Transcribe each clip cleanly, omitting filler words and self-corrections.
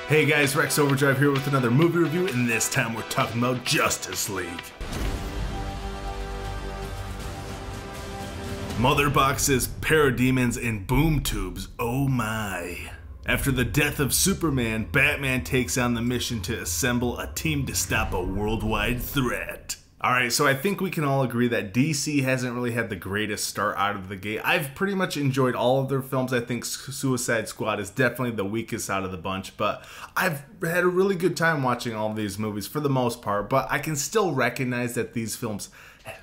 Hey guys, Rex Overdrive here with another movie review, and this time we're talking about Justice League. Mother boxes, parademons, and boom tubes, oh my. After the death of Superman, Batman takes on the mission to assemble a team to stop a worldwide threat. Alright, so I think we can all agree that DC hasn't really had the greatest start out of the gate. I've pretty much enjoyed all of their films. I think Suicide Squad is definitely the weakest out of the bunch, but I've had a really good time watching all of these movies for the most part, but I can still recognize that these films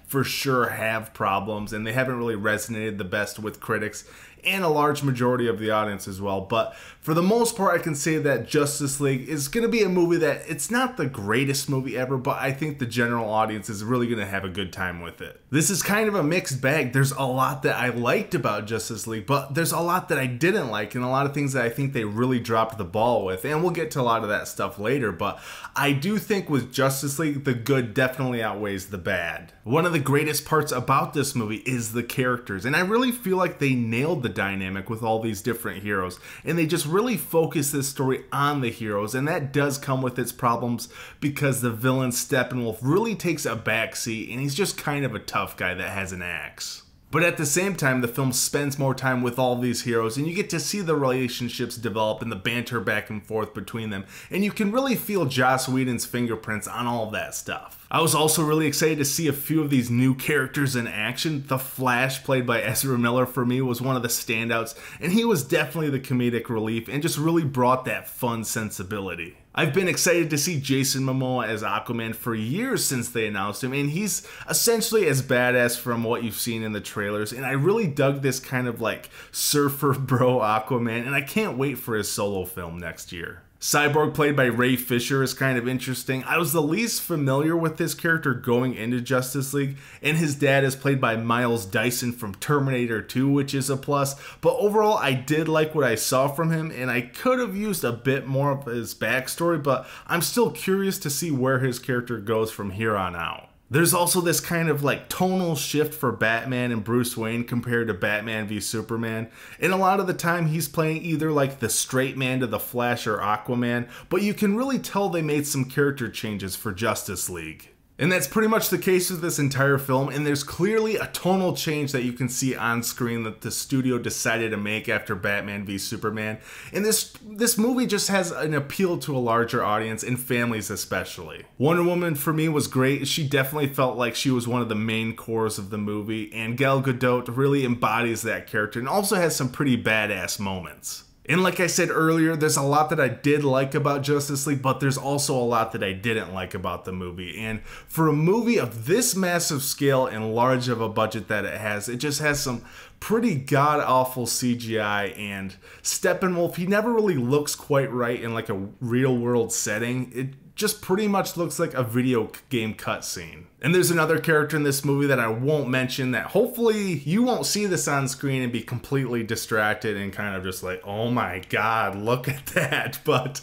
for sure have problems, and they haven't really resonated the best with critics and a large majority of the audience as well. But for the most part, I can say that Justice League is going to be a movie that it's not the greatest movie ever, but I think the general audience is really going to have a good time with it. This is kind of a mixed bag. There's a lot that I liked about Justice League, but there's a lot that I didn't like, and a lot of things that I think they really dropped the ball with, and we'll get to a lot of that stuff later. But I do think with Justice League, the good definitely outweighs the bad. One of the greatest parts about this movie is the characters, and I really feel like they nailed the dynamic with all these different heroes, and they just really focus this story on the heroes, and that does come with its problems because the villain Steppenwolf really takes a backseat, and he's just kind of a tough guy that has an axe. But at the same time, the film spends more time with all these heroes, and you get to see the relationships develop and the banter back and forth between them, and you can really feel Joss Whedon's fingerprints on all of that stuff. I was also really excited to see a few of these new characters in action. The Flash, played by Ezra Miller, for me was one of the standouts, and he was definitely the comedic relief and just really brought that fun sensibility. I've been excited to see Jason Momoa as Aquaman for years since they announced him, and he's essentially as badass from what you've seen in the trailers, and I really dug this kind of like surfer bro Aquaman, and I can't wait for his solo film next year. Cyborg, played by Ray Fisher, is kind of interesting. I was the least familiar with this character going into Justice League, and his dad is played by Miles Dyson from Terminator 2, which is a plus. But overall, I did like what I saw from him, and I could have used a bit more of his backstory, but I'm still curious to see where his character goes from here on out. There's also this kind of like tonal shift for Batman and Bruce Wayne compared to Batman v Superman, and a lot of the time he's playing either like the straight man to the Flash or Aquaman, but you can really tell they made some character changes for Justice League. And that's pretty much the case with this entire film, and there's clearly a tonal change that you can see on screen that the studio decided to make after Batman v Superman. And this movie just has an appeal to a larger audience, and families especially. Wonder Woman for me was great. She definitely felt like she was one of the main cores of the movie, and Gal Gadot really embodies that character and also has some pretty badass moments. And like I said earlier, there's a lot that I did like about Justice League, but there's also a lot that I didn't like about the movie. And for a movie of this massive scale and large of a budget that it just has some pretty god-awful CGI, and Steppenwolf, he never really looks quite right in like a real-world setting. It just pretty much looks like a video game cutscene. And there's another character in this movie that I won't mention that hopefully you won't see this on screen and be completely distracted and kind of just like, oh my god, look at that. But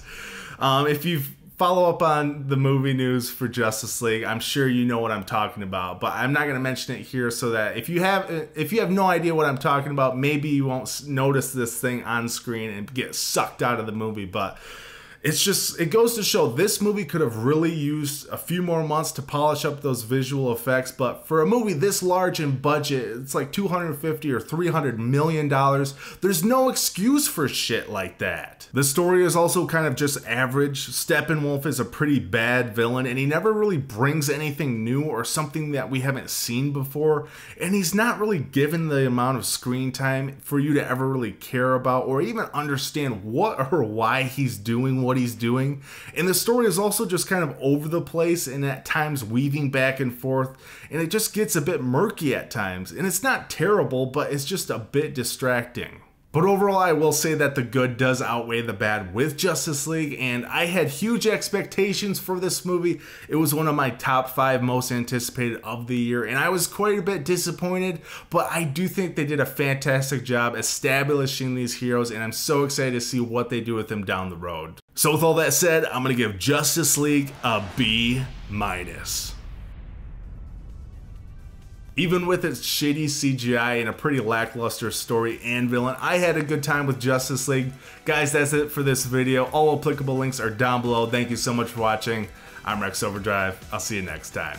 if you follow up on the movie news for Justice League, I'm sure you know what I'm talking about, but I'm not going to mention it here so that if you have no idea what I'm talking about, maybe you won't notice this thing on screen and get sucked out of the movie. But it goes to show this movie could have really used a few more months to polish up those visual effects, but for a movie this large in budget, it's like $250 or $300 million, there's no excuse for shit like that. The story is also kind of just average. Steppenwolf is a pretty bad villain, and he never really brings anything new or something that we haven't seen before, and he's not really given the amount of screen time for you to ever really care about or even understand what or why he's doing what he's doing. And the story is also just kind of over the place and at times weaving back and forth, and it just gets a bit murky at times. And it's not terrible, but it's just a bit distracting. But overall, I will say that the good does outweigh the bad with Justice League, and I had huge expectations for this movie. It was one of my top 5 most anticipated of the year, and I was quite a bit disappointed, but I do think they did a fantastic job establishing these heroes, and I'm so excited to see what they do with them down the road. So with all that said, I'm going to give Justice League a B-. Even with its shitty CGI and a pretty lackluster story and villain, I had a good time with Justice League. Guys, that's it for this video. All applicable links are down below. Thank you so much for watching. I'm Rex Overdrive. I'll see you next time.